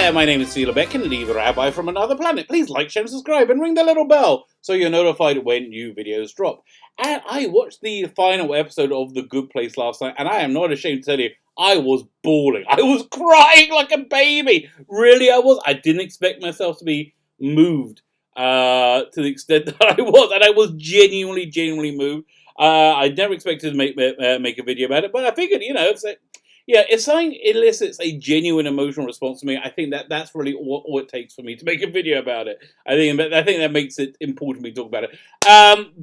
there, my name is Beck, and the Rabbi from another planet. Please like, share, and subscribe, and ring the little bell so you're notified when new videos drop. And I watched the final episode of The Good Place last night, and I am not ashamed to tell you, I was bawling. I was crying like a baby. Really, I was. I didn't expect myself to be moved to the extent that I was, and I was genuinely moved. I never expected to make a video about it, but I figured, if something elicits a genuine emotional response to me, I think that's really all it takes for me to make a video about it. I think that makes it important for me to talk about it.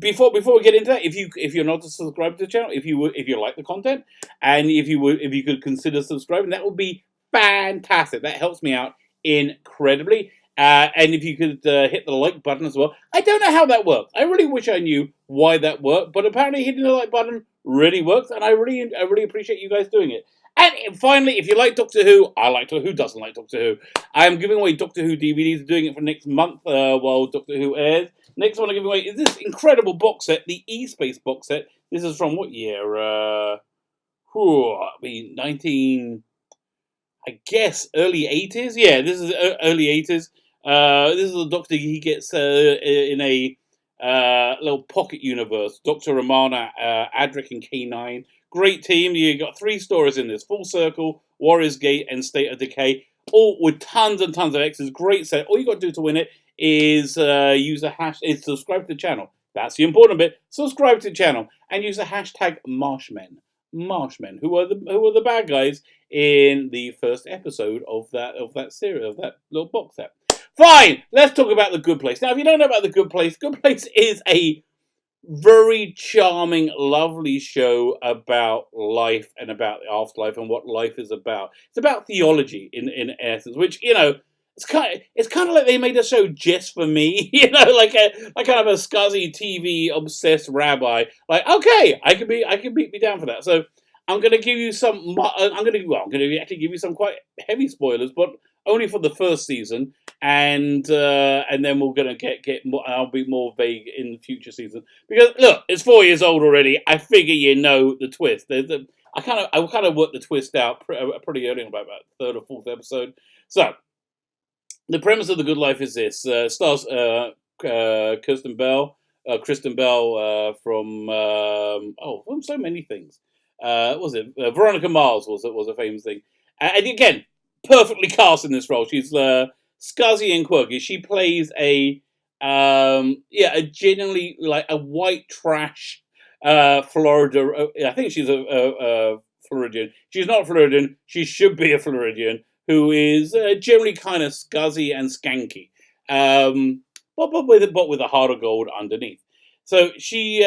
Before we get into that, if you're not subscribed to the channel, if you like the content, and if you could consider subscribing, that would be fantastic. That helps me out incredibly. And if you could hit the like button as well. I don't know how that works. I really wish I knew why that worked, but apparently hitting the like button really works, and I really appreciate you guys doing it. And finally, if you like Doctor Who, I like Doctor Who. Who doesn't like Doctor Who? I am giving away Doctor Who DVDs, doing it for next month while Doctor Who airs. Next one I'm giving away is this incredible box set, the E-Space box set. This is from what year? 19... I guess early 80s? Yeah, this is early 80s. This is the Doctor, he gets in a little pocket universe. Dr. Romana, Adric, and K9. Great team. You got 3 stories in this: Full Circle, Warrior's Gate, and State of Decay. All with tons and tons of X's. Great set. All you got to do to win it is subscribe to the channel. That's the important bit. Subscribe to the channel and use the hashtag Marshmen. Marshmen, who are the bad guys in the first episode of that series, of that little box set. Fine, let's talk about The Good Place. Now, if you don't know about The Good Place is a very charming, lovely show about life and about the afterlife and what life is about. It's about theology in essence, which, it's kind of like they made a show just for me, like kind of a scuzzy TV obsessed rabbi. Like, okay, I can be down for that. So I'm going to give you some. I'm going to actually give you some quite heavy spoilers, but only for the first season, and then we're going to get more. I'll be more vague in the future season because look, it's 4 years old already. I figure you know the twist. I kind of worked the twist out pretty early on, about third or fourth episode. So the premise of The Good Life is this: stars Kristen Bell from from so many things. Was it Veronica Mars was a famous thing, and again, perfectly cast in this role. She's scuzzy and quirky. She plays a genuinely like a white trash Florida. I think she's a Floridian. She's not Floridian. She should be a Floridian, who is generally kind of scuzzy and skanky, but with a heart of gold underneath. So she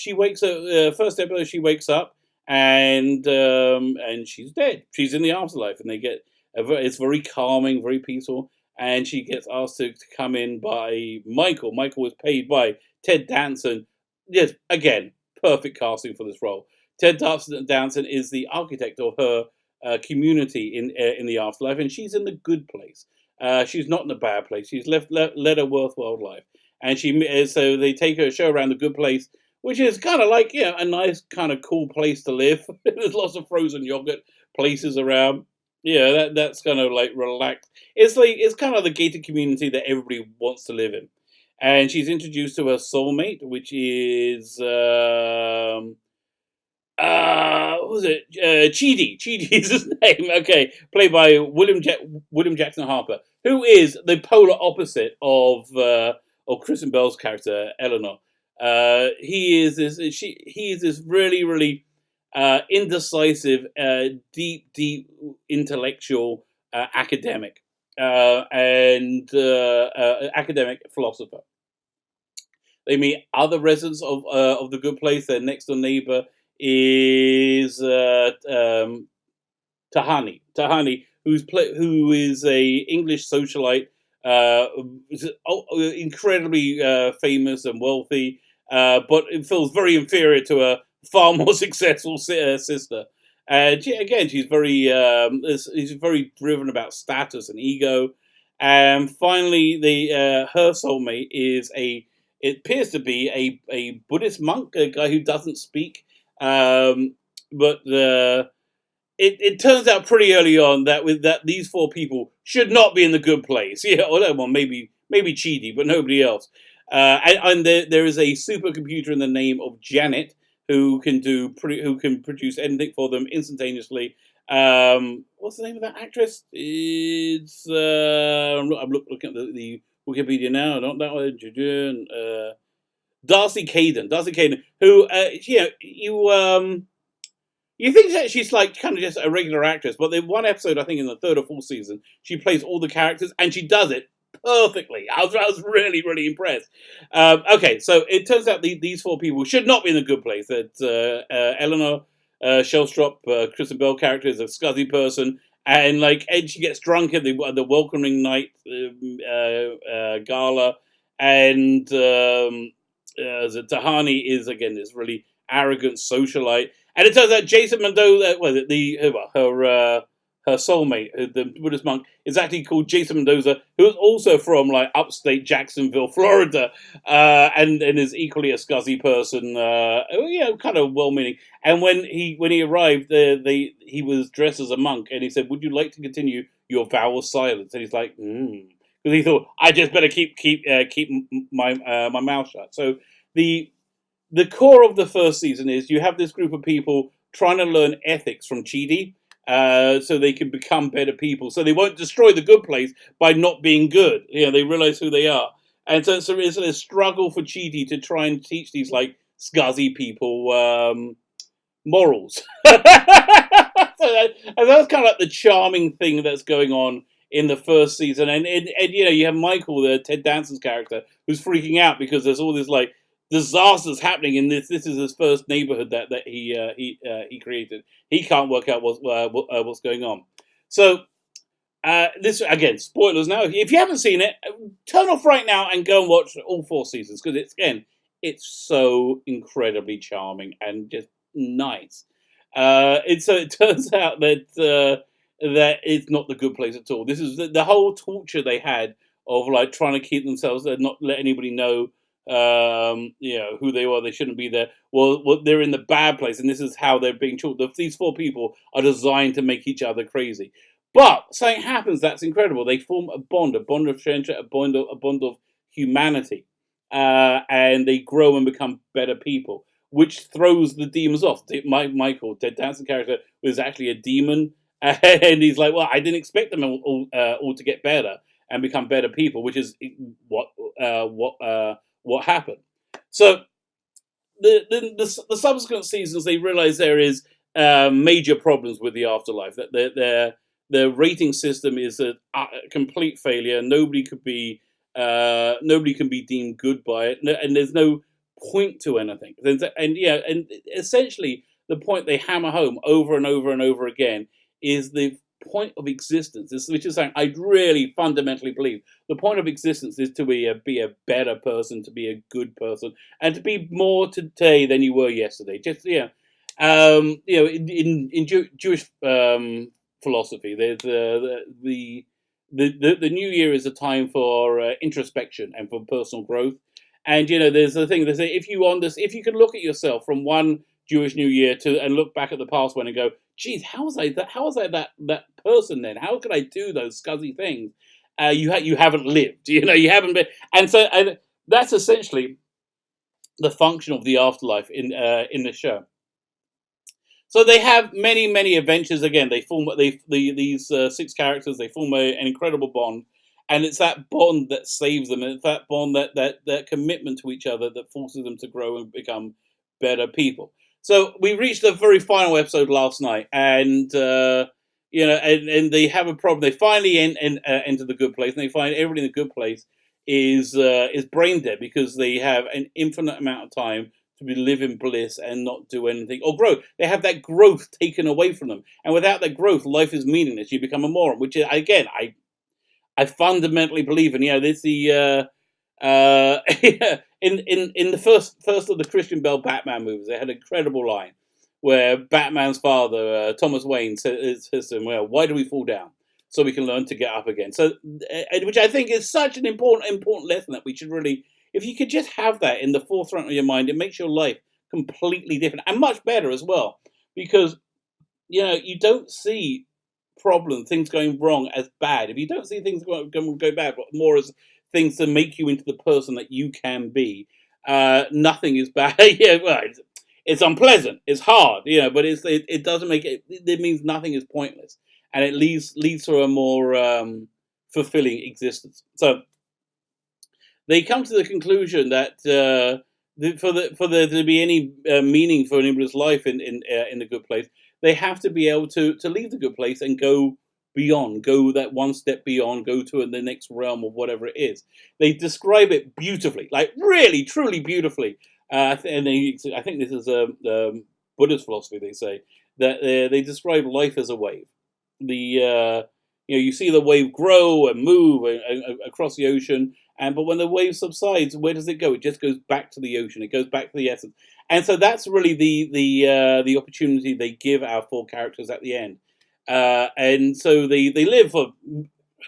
wakes up. First episode, she wakes up and she's dead. She's in the afterlife, and it's very calming, very peaceful. And she gets asked to come in by Michael. Michael was played by Ted Danson. Yes, again, perfect casting for this role. Ted Danson is the architect of her community in the afterlife, and she's in the good place. She's not in the bad place. She's led a worthwhile life, and so they take her show around the good place, which is kind of like a nice kind of cool place to live. There's lots of frozen yogurt places around. Yeah, that's kind of like relaxed. It's kind of the gated community that everybody wants to live in, and she's introduced to her soulmate, which is what was it? Chidi. Chidi is his name. Okay, played by William Jackson Harper, who is the polar opposite of Kristen Bell's character Eleanor. He is this really indecisive, deep intellectual academic and academic philosopher. They meet other residents of the Good Place. Their next door neighbor is Tahani. Tahani, who is a English socialite, incredibly famous and wealthy, but it feels very inferior to a far more successful sister. She's very driven about status and ego. And finally, her soulmate is it appears to be a Buddhist monk, a guy who doesn't speak, but it turns out pretty early on that these four people should not be in the good place. Yeah, well, maybe Chidi, but nobody else. And there is a supercomputer in the name of Janet who can produce anything for them instantaneously. What's the name of that actress? It's I'm looking at the Wikipedia now. Not that one. Darcy Caden. Darcy Caden, who you think that she's like kind of just a regular actress, but in one episode, I think in the third or fourth season, she plays all the characters and she does it perfectly. I was really, really impressed. Okay, so it turns out these four people should not be in a good place. That Eleanor Shellstrop, Kristen Bell character, is a scuzzy person, and she gets drunk at the welcoming night gala, and Tahani is again this really arrogant socialite. And it turns out Jason Mendoza, her soulmate, the Buddhist monk, is actually called Jason Mendoza, who's also from upstate Jacksonville, Florida, and is equally a scuzzy person, kind of well-meaning. And when he arrived, he was dressed as a monk, and he said, "Would you like to continue your vow of silence?" And he's like, because he thought, I just better keep my mouth shut. So the core of the first season is you have this group of people trying to learn ethics from Chidi, so they can become better people. So they won't destroy the good place by not being good. They realize who they are. And so it's a struggle for Chidi to try and teach these scuzzy people morals. And that's kind of like the charming thing that's going on in the first season. And you have Michael, the Ted Danson's character, who's freaking out because there's all this disasters happening in this. This is his first neighborhood that he created. He can't work out what's going on. So this again, spoilers now. If you haven't seen it, turn off right now and go and watch all four seasons because it's so incredibly charming and just nice. It turns out that it's not the good place at all. This is the whole torture they had of trying to keep themselves there, not let anybody know who they were. They shouldn't be there. Well, they're in the bad place, and this is how they're being taught. These four people are designed to make each other crazy. But something happens that's incredible. They form a bond of friendship, a bond of humanity, and they grow and become better people, which throws the demons off. Michael, Ted Danson character, was actually a demon, and he's like, well, I didn't expect them all to get better and become better people, which is what happened. So the subsequent seasons, they realize there is major problems with the afterlife. That their rating system is a complete failure. Nobody can be deemed good by it, and there's no point to anything. And essentially the point they hammer home over and over and over again is the point of existence, which is something I really fundamentally believe. The point of existence is to be a better person, to be a good person, and to be more today than you were yesterday. Just in Jewish philosophy, there's the new year is a time for introspection and for personal growth. And there's the thing they say, if you can look at yourself from one Jewish New Year and look back at the past one and go, geez, how was I that person then? How could I do those scuzzy things? You haven't lived, you haven't been, and that's essentially the function of the afterlife in the show. So they have many adventures. Again, they form these six characters. They form an incredible bond, and it's that bond that saves them, and it's that bond that commitment to each other that forces them to grow and become better people. So we reached the very final episode last night, and and they have a problem. They finally enter the good place, and they find everybody in the good place is brain dead because they have an infinite amount of time to live in bliss and not do anything or grow. They have that growth taken away from them, and without that growth, life is meaningless. You become a moron, which is, again, I fundamentally believe in. There's the in the first of the Christian Bale Batman movies, they had an incredible line where Batman's father, Thomas Wayne, says to him, "Well, why do we fall down? So we can learn to get up again." So, which I think is such an important lesson that we should really, if you could just have that in the forefront of your mind, it makes your life completely different and much better as well. Because you don't see problems, things going wrong as bad. If you don't see things go bad, but more as things to make you into the person that you can be, nothing is bad. Yeah, well, it's unpleasant, it's hard, but it doesn't make it. It means nothing is pointless, and it leads to a more fulfilling existence. So they come to the conclusion that for there to be any meaning for anybody's life in the good place, they have to be able to leave the good place and go beyond, go that one step beyond, go to the next realm of whatever it is. They describe it beautifully, like really, truly beautifully. I think this is a Buddhist philosophy. They say that they describe life as a wave. The you see the wave grow and move across the ocean, but when the wave subsides, where does it go? It just goes back to the ocean. It goes back to the essence, and so that's really the opportunity they give our four characters at the end. And so they live for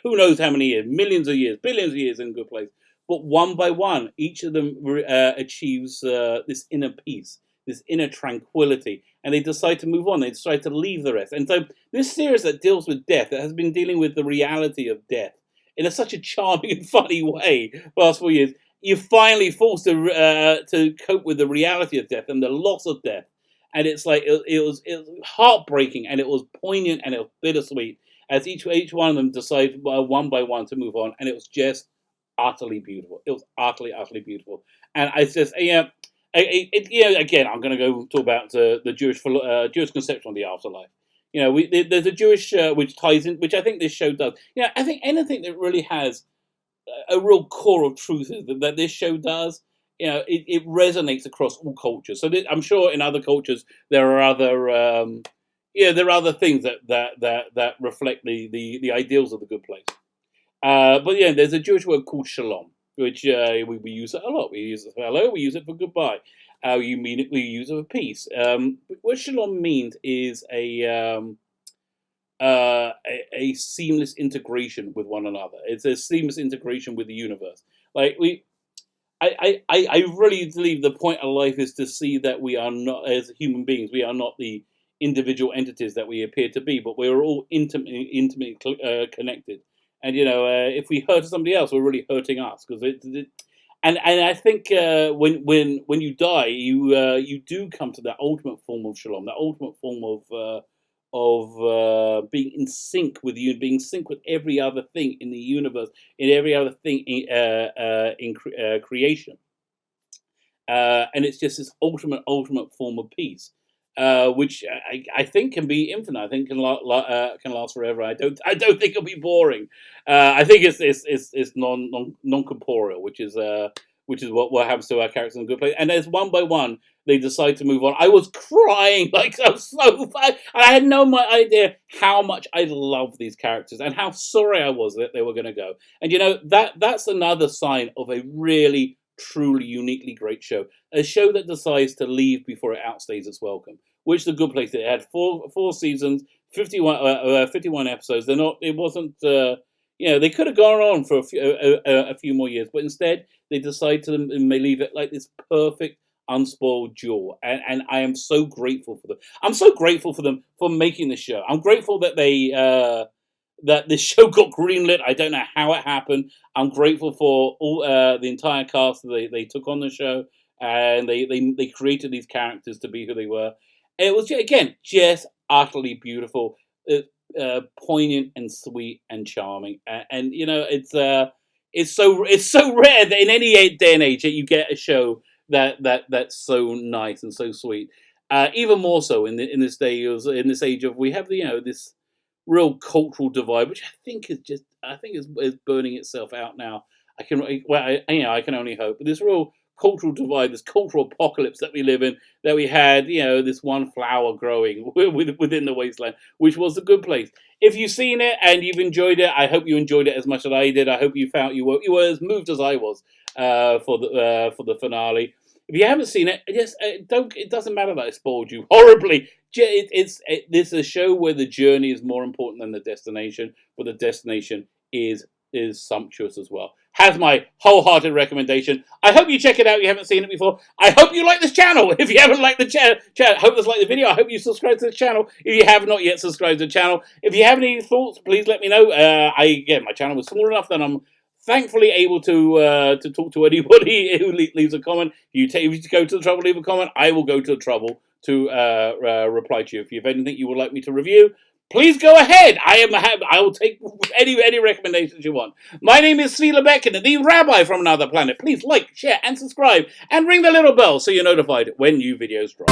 who knows how many years, millions of years, billions of years in a good place. But one by one, each of them achieves this inner peace, this inner tranquility, and they decide to move on. They decide to leave the rest. And so this series that deals with death, that has been dealing with the reality of death in such a charming and funny way for the last 4 years, you're finally forced to cope with the reality of death and the loss of death. And it's like it was heartbreaking, and it was poignant, and it was bittersweet as each one of them decided one by one to move on, and it was just utterly beautiful. It was utterly beautiful, and I just again, I'm going to go talk about the Jewish conception of the afterlife. There's a Jewish which ties in, which I think this show does. I think anything that really has a real core of truth is that this show does. It resonates across all cultures. So I'm sure in other cultures there are other there are other things that reflect the ideals of the good place. But there's a Jewish word called shalom, which we use it a lot. We use it for hello, we use it for goodbye. We use it for peace. What shalom means is a seamless integration with one another. It's a seamless integration with the universe. Like I really believe the point of life is to see that we are not, as human beings, we are not the individual entities that we appear to be, but we're all intimately connected. And if we hurt somebody else, we're really hurting us because and I think when you die, you do come to that ultimate form of shalom, that ultimate form of being in sync with you, being in sync with every other thing in the universe, in every other thing in creation. And it's just this ultimate form of peace, which I think can be infinite. I think can last forever. I don't think it'll be boring. I think it's non corporeal, which is what happens to our characters in a good place. And as one by one they decide to move on, I was crying like I was so bad. I had no idea how much I loved these characters and how sorry I was that they were going to go. And that's another sign of a really truly uniquely great show, a show that decides to leave before it outstays its welcome, which The Good Place did. It had four seasons, 51 episodes. It wasn't they could have gone on for a few more years, but instead they decide to leave it like this perfect unspoiled jewel, and I am so grateful for them. I'm so grateful for them for making the show. I'm grateful that that this show got greenlit. I don't know how it happened. I'm grateful for all the entire cast that they took on the show, and they created these characters to be who they were. It was again just utterly beautiful, poignant and sweet and charming, and it's so rare that in any day and age that you get a show that's so nice and so sweet. Even more so in this age of we have this real cultural divide, which I think is burning itself out now. I can only hope. But this real cultural divide, this cultural apocalypse that we live in, that we had, this one flower growing within the wasteland, which was The Good Place. If you've seen it and you've enjoyed it, I hope you enjoyed it as much as I did. I hope you found you were as moved as I was for the finale. If you haven't seen it, it doesn't matter that I spoiled you horribly. It's a show where the journey is more important than the destination, but the destination is sumptuous as well. has my wholehearted recommendation. I hope you check it out if you haven't seen it before. I hope you like this channel. If you haven't liked the channel, hope you like the video. I hope you subscribe to the channel if you have not yet subscribed to the channel. If you have any thoughts, please let me know. My channel was small enough that I'm thankfully able to talk to anybody who leaves a comment. If you go to the trouble to leave a comment, I will go to the trouble to reply to you. If you have anything you would like me to review, please go ahead. I will take any recommendations you want. My name is Svi Lebekin, the Rabbi from another planet. Please like, share, and subscribe, and ring the little bell so you're notified when new videos drop.